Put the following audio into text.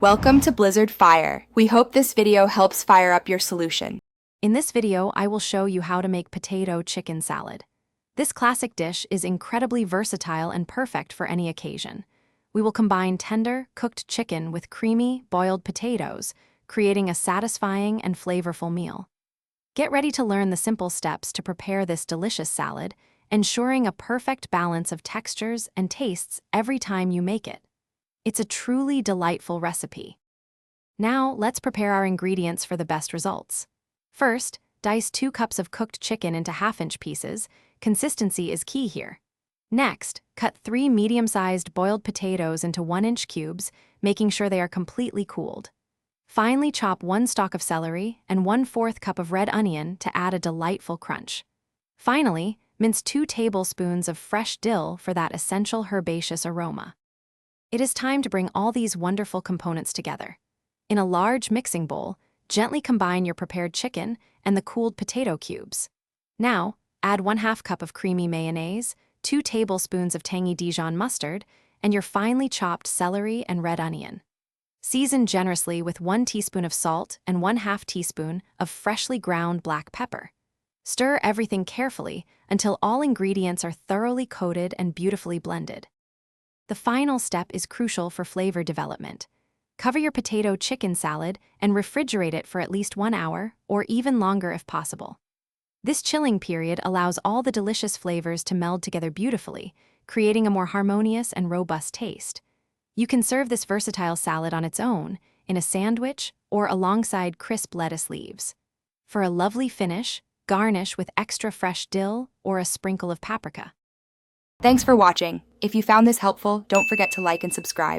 Welcome to Blizzard Fire. We hope this video helps fire up your solution. In this video, I will show you how to make potato chicken salad. This classic dish is incredibly versatile and perfect for any occasion. We will combine tender, cooked chicken with creamy, boiled potatoes, creating a satisfying and flavorful meal. Get ready to learn the simple steps to prepare this delicious salad, ensuring a perfect balance of textures and tastes every time you make it. It's a truly delightful recipe. Now, let's prepare our ingredients for the best results. First, dice 2 cups of cooked chicken into half-inch pieces. Consistency is key here. Next, cut 3 medium-sized boiled potatoes into 1-inch cubes, making sure they are completely cooled. Finely chop 1 stalk of celery and 1/4 cup of red onion to add a delightful crunch. Finally, mince 2 tablespoons of fresh dill for that essential herbaceous aroma. It is time to bring all these wonderful components together. In a large mixing bowl, gently combine your prepared chicken and the cooled potato cubes. Now, add 1/2 cup of creamy mayonnaise, 2 tablespoons of tangy Dijon mustard, and your finely chopped celery and red onion. Season generously with 1 teaspoon of salt and 1/2 teaspoon of freshly ground black pepper. Stir everything carefully until all ingredients are thoroughly coated and beautifully blended. The final step is crucial for flavor development. Cover your potato chicken salad and refrigerate it for at least 1 hour, or even longer if possible. This chilling period allows all the delicious flavors to meld together beautifully, creating a more harmonious and robust taste. You can serve this versatile salad on its own, in a sandwich, or alongside crisp lettuce leaves. For a lovely finish, garnish with extra fresh dill or a sprinkle of paprika. Thanks for watching. If you found this helpful, don't forget to like and subscribe.